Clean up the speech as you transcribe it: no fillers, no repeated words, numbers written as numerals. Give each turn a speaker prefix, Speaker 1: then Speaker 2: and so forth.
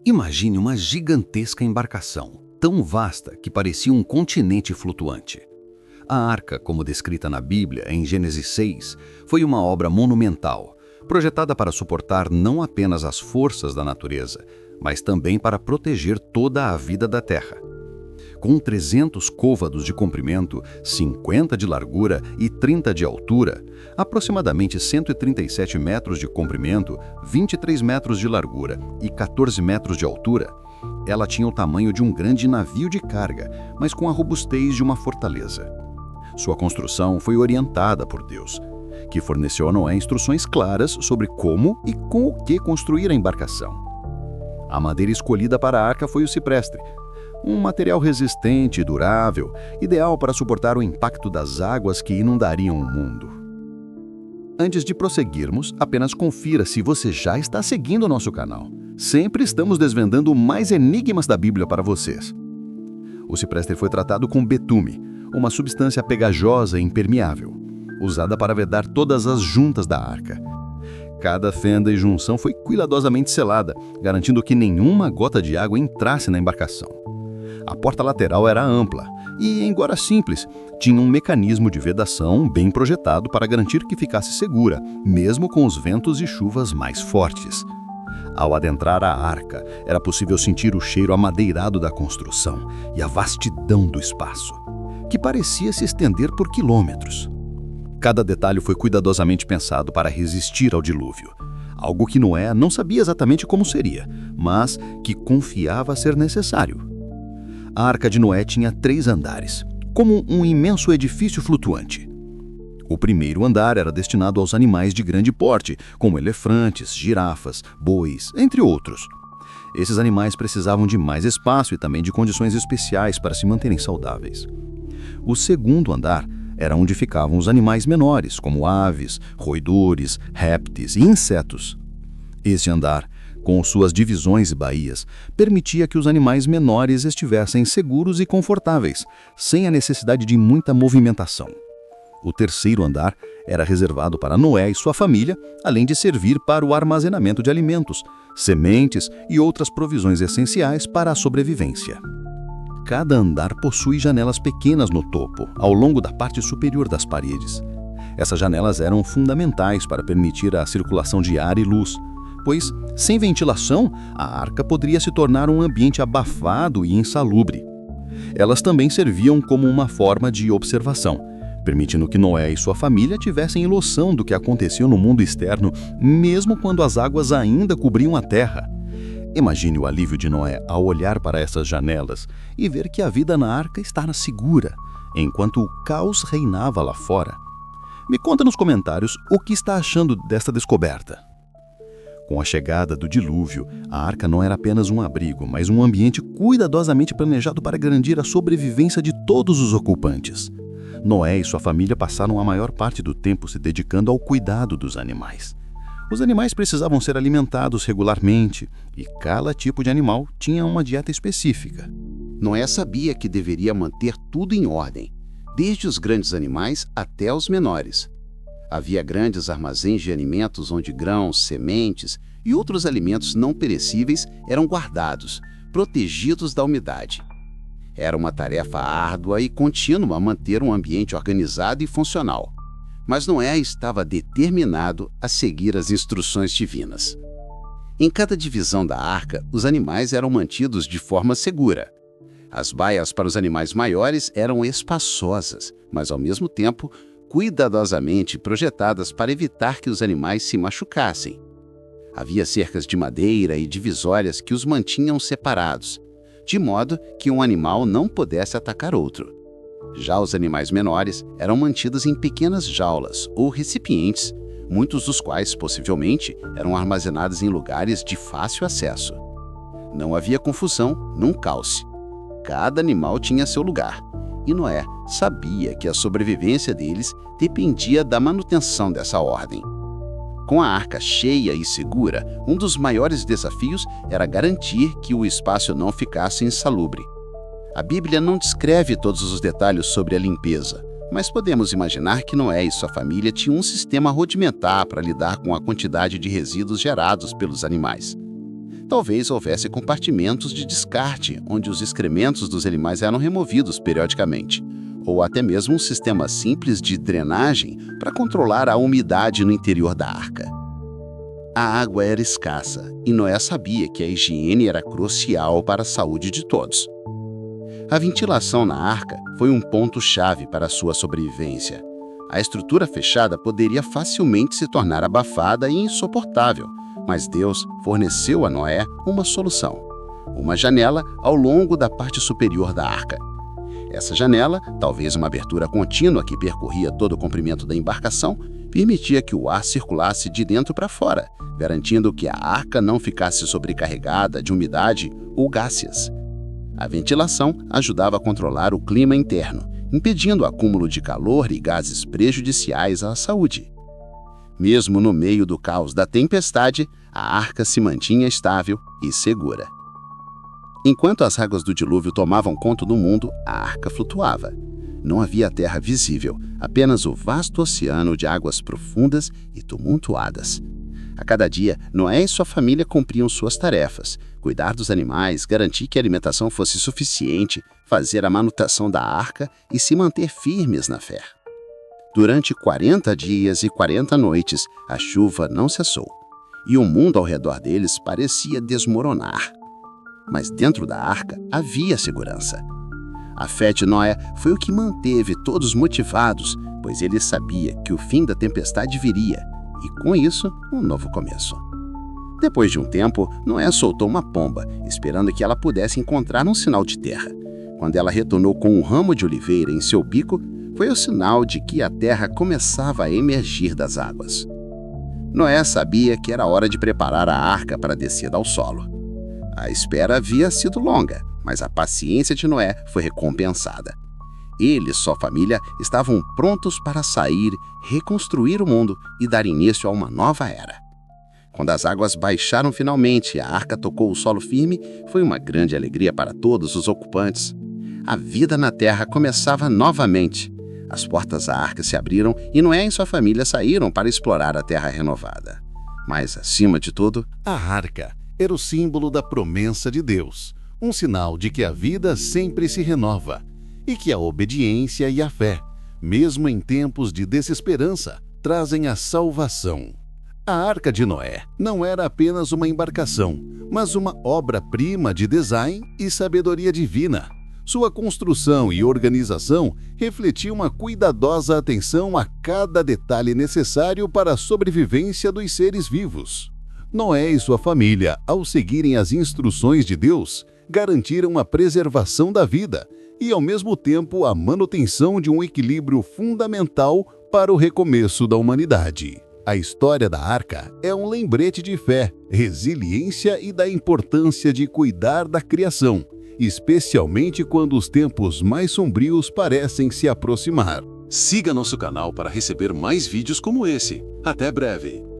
Speaker 1: Imagine uma gigantesca embarcação, tão vasta que parecia um continente flutuante. A arca, como descrita na Bíblia, em Gênesis 6, foi uma obra monumental, projetada para suportar não apenas as forças da natureza, mas também para proteger toda a vida da terra. Com 300 côvados de comprimento, 50 de largura e 30 de altura, aproximadamente 137 metros de comprimento, 23 metros de largura e 14 metros de altura, ela tinha o tamanho de um grande navio de carga, mas com a robustez de uma fortaleza. Sua construção foi orientada por Deus, que forneceu a Noé instruções claras sobre como e com o que construir a embarcação. A madeira escolhida para a arca foi o cipreste, um material resistente e durável, ideal para suportar o impacto das águas que inundariam o mundo. Antes de prosseguirmos, apenas confira se você já está seguindo o nosso canal. Sempre estamos desvendando mais enigmas da Bíblia para vocês. O cipreste foi tratado com betume, uma substância pegajosa e impermeável, usada para vedar todas as juntas da arca. Cada fenda e junção foi cuidadosamente selada, garantindo que nenhuma gota de água entrasse na embarcação. A porta lateral era ampla e, embora simples, tinha um mecanismo de vedação bem projetado para garantir que ficasse segura, mesmo com os ventos e chuvas mais fortes. Ao adentrar a arca, era possível sentir o cheiro amadeirado da construção e a vastidão do espaço, que parecia se estender por quilômetros. Cada detalhe foi cuidadosamente pensado para resistir ao dilúvio, algo que Noé não sabia exatamente como seria, mas que confiava ser necessário. A Arca de Noé tinha 3 andares, como um imenso edifício flutuante. O primeiro andar era destinado aos animais de grande porte, como elefantes, girafas, bois, entre outros. Esses animais precisavam de mais espaço e também de condições especiais para se manterem saudáveis. O segundo andar era onde ficavam os animais menores, como aves, roedores, répteis e insetos. Esse andar, com suas divisões e baías, permitia que os animais menores estivessem seguros e confortáveis, sem a necessidade de muita movimentação. O terceiro andar era reservado para Noé e sua família, além de servir para o armazenamento de alimentos, sementes e outras provisões essenciais para a sobrevivência. Cada andar possui janelas pequenas no topo, ao longo da parte superior das paredes. Essas janelas eram fundamentais para permitir a circulação de ar e luz, pois, sem ventilação, a arca poderia se tornar um ambiente abafado e insalubre. Elas também serviam como uma forma de observação, permitindo que Noé e sua família tivessem noção do que acontecia no mundo externo, mesmo quando as águas ainda cobriam a terra. Imagine o alívio de Noé ao olhar para essas janelas e ver que a vida na arca estava segura, enquanto o caos reinava lá fora. Me conta nos comentários o que está achando desta descoberta. Com a chegada do dilúvio, a arca não era apenas um abrigo, mas um ambiente cuidadosamente planejado para garantir a sobrevivência de todos os ocupantes. Noé e sua família passaram a maior parte do tempo se dedicando ao cuidado dos animais. Os animais precisavam ser alimentados regularmente e cada tipo de animal tinha uma dieta específica.
Speaker 2: Noé sabia que deveria manter tudo em ordem, desde os grandes animais até os menores. Havia grandes armazéns de alimentos onde grãos, sementes e outros alimentos não perecíveis eram guardados, protegidos da umidade. Era uma tarefa árdua e contínua manter um ambiente organizado e funcional. Mas Noé estava determinado a seguir as instruções divinas. Em cada divisão da arca, os animais eram mantidos de forma segura. As baias para os animais maiores eram espaçosas, mas ao mesmo tempo cuidadosamente projetadas para evitar que os animais se machucassem. Havia cercas de madeira e divisórias que os mantinham separados, de modo que um animal não pudesse atacar outro. Já os animais menores eram mantidos em pequenas jaulas ou recipientes, muitos dos quais, possivelmente, eram armazenados em lugares de fácil acesso. Não havia confusão, num caos. Cada animal tinha seu lugar, e Noé sabia que a sobrevivência deles dependia da manutenção dessa ordem. Com a arca cheia e segura, um dos maiores desafios era garantir que o espaço não ficasse insalubre. A Bíblia não descreve todos os detalhes sobre a limpeza, mas podemos imaginar que Noé e sua família tinham um sistema rudimentar para lidar com a quantidade de resíduos gerados pelos animais. talvez houvesse compartimentos de descarte, onde os excrementos dos animais eram removidos periodicamente, ou até mesmo um sistema simples de drenagem para controlar a umidade no interior da arca. A água era escassa e Noé sabia que a higiene era crucial para a saúde de todos. A ventilação na arca foi um ponto-chave para a sua sobrevivência. A estrutura fechada poderia facilmente se tornar abafada e insuportável, mas Deus forneceu a Noé uma solução: uma janela ao longo da parte superior da arca. Essa janela, talvez uma abertura contínua que percorria todo o comprimento da embarcação, permitia que o ar circulasse de dentro para fora, garantindo que a arca não ficasse sobrecarregada de umidade ou gases. A ventilação ajudava a controlar o clima interno, impedindo o acúmulo de calor e gases prejudiciais à saúde. Mesmo no meio do caos da tempestade, a arca se mantinha estável e segura. Enquanto as águas do dilúvio tomavam conta do mundo, a arca flutuava. Não havia terra visível, apenas o vasto oceano de águas profundas e tumultuadas. A cada dia, Noé e sua família cumpriam suas tarefas: cuidar dos animais, garantir que a alimentação fosse suficiente, fazer a manutenção da arca e se manter firmes na fé. Durante 40 dias e 40 noites, a chuva não cessou, e o mundo ao redor deles parecia desmoronar. Mas dentro da arca havia segurança. A fé de Noé foi o que manteve todos motivados, pois ele sabia que o fim da tempestade viria, e com isso, um novo começo. Depois de um tempo, Noé soltou uma pomba, esperando que ela pudesse encontrar um sinal de terra. Quando ela retornou com um ramo de oliveira em seu bico, foi o sinal de que a terra começava a emergir das águas. Noé sabia que era hora de preparar a arca para a descida ao solo. A espera havia sido longa, mas a paciência de Noé foi recompensada. Ele e sua família estavam prontos para sair, reconstruir o mundo e dar início a uma nova era. Quando as águas baixaram finalmente e a arca tocou o solo firme, foi uma grande alegria para todos os ocupantes. A vida na terra começava novamente. As portas da arca se abriram e Noé e sua família saíram para explorar a terra renovada. Mas, acima de tudo,
Speaker 3: a arca era o símbolo da promessa de Deus, um sinal de que a vida sempre se renova e que a obediência e a fé, mesmo em tempos de desesperança, trazem a salvação. A Arca de Noé não era apenas uma embarcação, mas uma obra-prima de design e sabedoria divina. Sua construção e organização refletiam uma cuidadosa atenção a cada detalhe necessário para a sobrevivência dos seres vivos. Noé e sua família, ao seguirem as instruções de Deus, garantiram a preservação da vida e, ao mesmo tempo, a manutenção de um equilíbrio fundamental para o recomeço da humanidade. A história da Arca é um lembrete de fé, resiliência e da importância de cuidar da criação, especialmente quando os tempos mais sombrios parecem se aproximar.
Speaker 4: Siga nosso canal para receber mais vídeos como esse. Até breve!